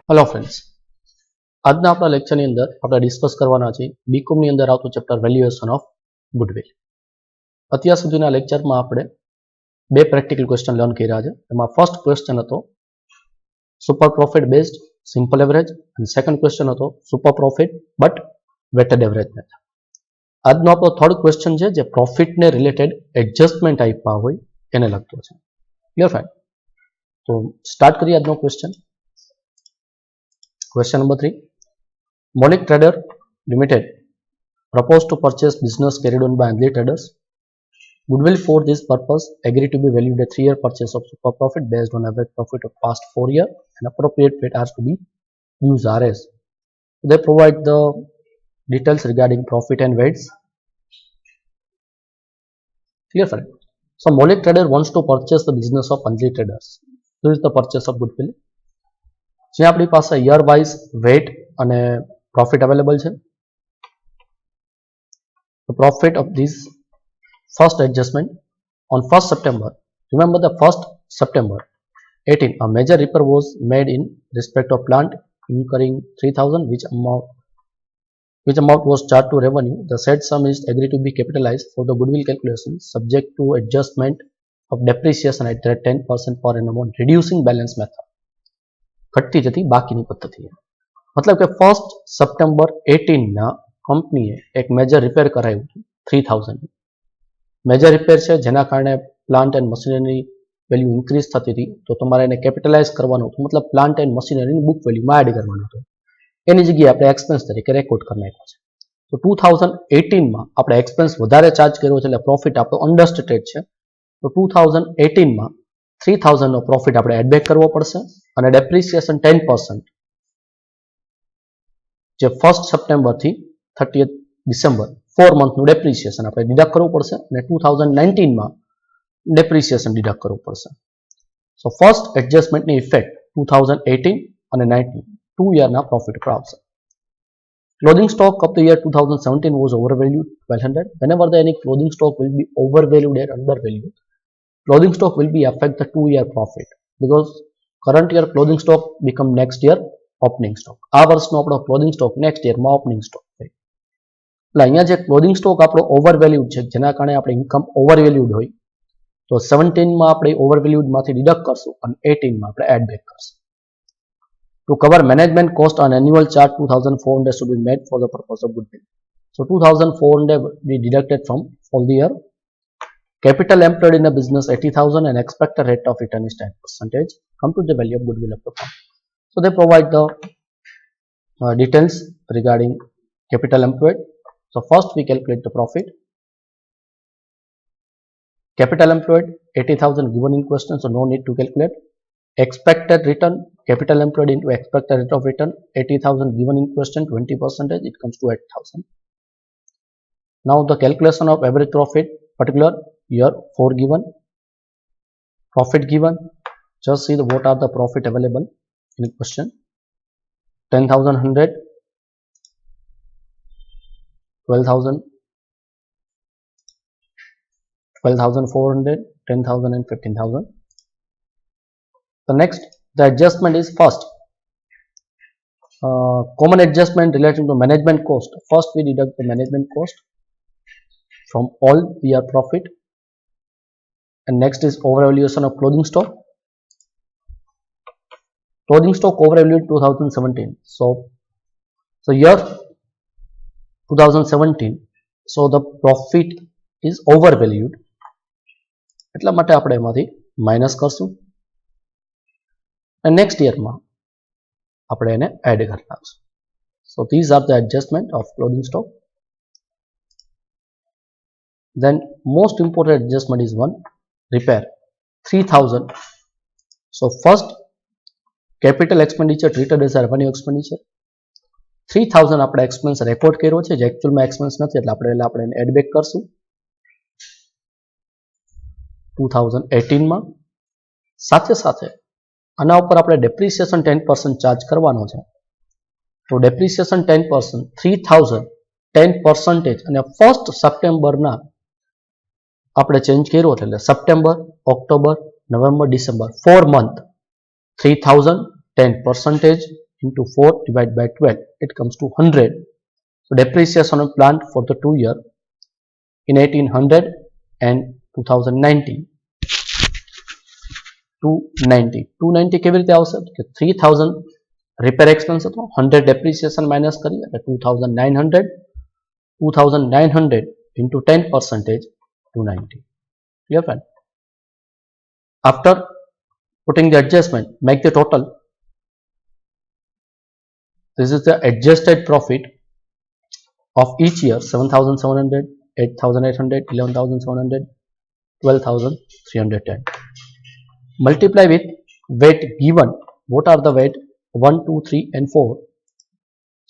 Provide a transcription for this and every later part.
Hello friends, आज अपना lecture अंदर आप डिस्कस करवाना है बीकॉम अंदर आवतुं चेप्टर वेल्युएशन ऑफ गुडविल। अत्यार सुधीना लेक्चर में आपणे बे प्रेक्टिकल क्वेश्चन लर्न कर्या छे। एमां फर्स्ट क्वेश्चन हतो super profit based simple average and second question हतो super profit but weighted average method. आजनो आपणो थर्ड क्वेश्चन छे जे प्रॉफिट ने रिलेटेड एडजस्टमेंट आप्या होय एने लगतो छे। Clear friend? तो स्टार्ट करिए आजनो question. Question number 3. Monic Trader Limited proposed to purchase business carried on by Anjali Traders. Goodwill for this purpose agreed to be valued a 3-year purchase of super profit based on average profit of past 4 years and appropriate rate has to be used RS. They provide the details regarding profit and weights. Clear friend? So Monic Trader wants to purchase the business of Anjali Traders. This is the purchase of Goodwill. જે આપણી પાસે year wise wet અને profit available છે. The profit of this first adjustment on 1st September. Remember the 1st September 18 a major repair was made in respect of plant incurring 3000 which amount was charged to revenue. The said sum is agreed to be capitalized for the goodwill calculation subject to adjustment of depreciation at 10% per annum on reducing balance method. घटती जती बाकीनी पद्धति है। मतलब कि 1 September 18 ना कंपनीए एक major repair कराव्યું હતું 3000 major repair છે જેના કારણે plant and machinery value increase થતી હતી તો તમારે એને કેપિટલાઇઝ કરવાનું હતું मतलब પ્લાન્ટ એન્ડ મશીનરીની બુક વેલ્યુમાં એડ કરવાનું હતું એની જગ્યાએ આપણે એક્સપેન્સ તરીકે રેકોર્ડ કરી નાખ્યો છે તો 2018 માં આપણે એક્સપેન્સ વધારે ચાર્જ કર્યો છે એટલે પ્રોફિટ આપણો અંડરસ્ટેટેડ છે તો 2018 માં 3000 નો પ્રોફિટ આપણે એડ બેક કરવો પડશે અને ડેપ્રિસિએશન 10% જે 1st સપ્ટેમ્બર થી 30th ડિસેમ્બર 4 મંથ નું ડેપ્રિસિએશન આપણે ડિડક્ટ કરવું પડશે અને 2019 માં ડેપ્રિસિએશન ડિડક્ટ કરવું પડશે. સો ફર્સ્ટ એડજસ્ટમેન્ટ ની ઇફેક્ટ 2018 અને 19 2 યર ના પ્રોફિટ પર આવશે. Clothing stock of the year 2017 was overvalued 1200. Whenever any clothing stock will be overvalued or undervalued, clothing stock will be affect the 2-year profit because current year clothing stock become next year opening stock. આ વર્ષનો આપણો clothing stock next year માં opening stock થાય. એટલે અહીંયા જે clothing stock આપણો overvalued છે જેના કારણે આપણે income overvalued હોય તો 17 માં આપણે overvalued માંથી deduct કરશું અને 18 માં આપણે add back કરશું. To cover management cost on annual chart 2400 should be made for the purpose of goodwill. So 2400 we deducted from all the year. Capital employed in a business 80,000 and expected rate of return is 10%. Come to the value of goodwill of the firm. So they provide the details regarding capital employed. So first we calculate the profit. Capital employed 80,000 given in question, so no need to calculate. Expected return, capital employed into expected rate of return 80,000 given in question 20%, it comes to 8,000. Now the calculation of average profit particular year 4 given, profit given, just see what are the profit available in question. 10,100, 12,000, 12,400, 10,000 and 15,000. The next, the adjustment is first. Common adjustment relating to management cost. First we deduct the management cost from all year profit. And next is overvaluation of clothing stock. Clothing stock overvalued 2017. So year 2017. So the profit is overvalued. એટલા માટે આપણે એમાંથી minus કરશું અને next યરમાં આપણે એને add કરી નાખશું. So these are the adjustment of clothing stock. Then most important adjustment is one repair 3000. So first capital expenditure treated as a revenue expenditure 3000 આપણે expense record કર્યો છે જે actual માં expense નથી એટલે આપણે એને add back કરશું 2018 માં. સાથે સાથે આના ઉપર આપણે depreciation 10% ચાર્જ કરવાનો છે તો depreciation 10% 3000 10% અને 1st સપ્ટેમ્બરના આપણે ચેન્જ કર્યો એટલે September October November December 4 month 3000 10% into 4 divided by 12, it comes to 100. So depreciation of plant for the 2 year in 1800 and 2019. 290 કેવી રીતે આવશે કે 3000 રિપેર એક્સપેન્સ હતો, 100 ડેપ્રિસિએશન માઇનસ કરી એટલે 2900 into 10% 290. Clear friend? After putting the adjustment, make the total. This is the adjusted profit of each year: 7,700, 8,800, 11,700, 12,310. Multiply with weight given. What are the weight? 1, 2, 3 and 4.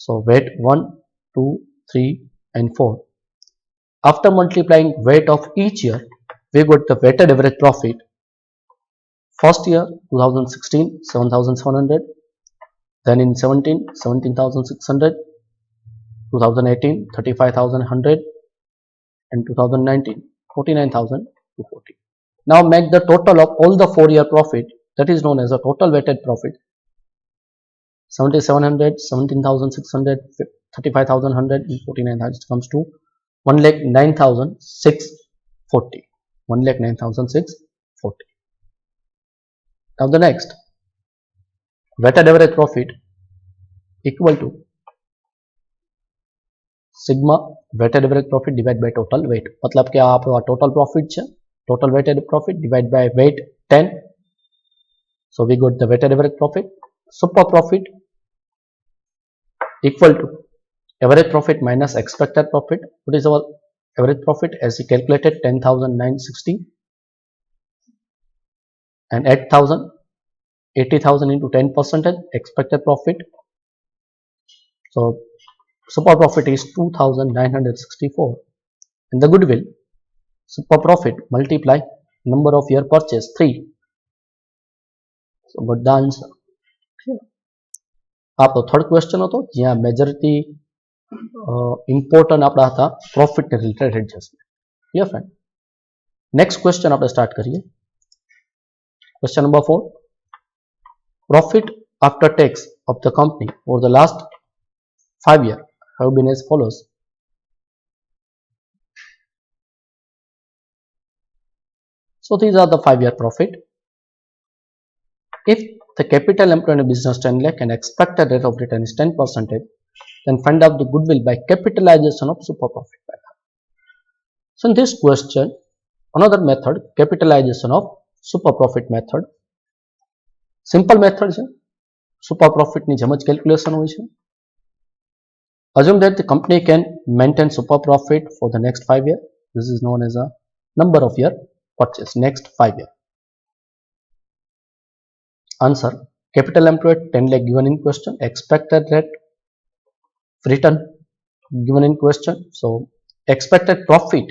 So weight 1, 2, 3 and 4. After multiplying weight of each year, we got the weighted average profit. First year 2016 7,700, then in 17 17,600, 2018 35,100 and 2019 49,240. Now make the total of all the 4-year profit, that is known as the total weighted profit. 7,700, 17,600, 35,100 and 49,000 comes to 1,09,640. 1,09,640. Now the next, weighted average profit equal to sigma weighted average profit divided by total weight. मतलब कि आपको total profit છે, total weighted profit divided by weight 10. So we got the weighted average profit. Super profit equal to average profit minus expected profit. What is our average profit? As we calculated, 10,960 and 8,000, 80,000 into 10% expected profit. So super profit is 2,964. And the goodwill, super profit multiply number of year purchase 3. So but the answer. આપણો third question હતો જ્યાં majority important આપણા હતા પ્રોફિટને related adjustment. Clear friend? Next question આપણે start કરીએ. Question number 4. Profit after tax of the company for the last 5 years have been as follows. So these are the 5-year profit. If the capital employed in a business 10 lakh and expected rate of return is 10%, then find out the goodwill by capitalization of super profit method. So in this question, another method, capitalization of super profit method. Simple method છે. Super profit ની જેમ જ calculation હોય છે. Assume that the company can maintain super profit for the next 5 years. This is known as a number of year purchase, next 5 years. Answer, capital employed 10 lakh given in question, expected rate return given in question. So expected profit,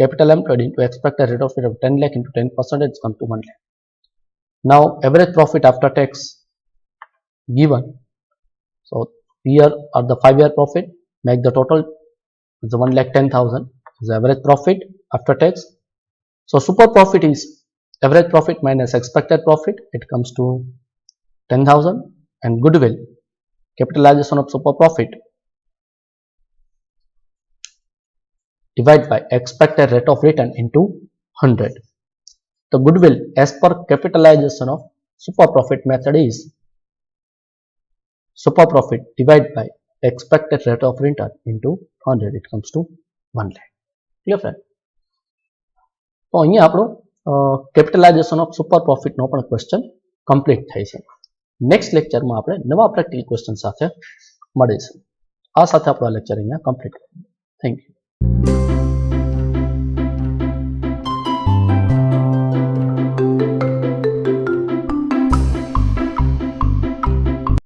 capital employed into expected rate of return of 10 lakh into 10% it's come to 1 lakh. Now average profit after tax given. So here are the 5-year profit, make the total is 1,10,000 is the average profit after tax. So super profit is average profit minus expected profit, it comes to 10,000, and goodwill, capitalization of super profit divided by expected rate of return into 100. The goodwill as per capitalization of super profit method is super profit divided by expected rate of return into 100, it comes to 1 lakh. Clear friend? તો અહીંયા આપણો capitalisation of super પ્રોફિટનો પણ question complete થાય છે. Next લેક્ચરમાં આપણે નવા practical question સાથે મળીશું. આ સાથે આપણો લેક્ચર અહીંયા કમ્પ્લીટ કરીએ. Thank you.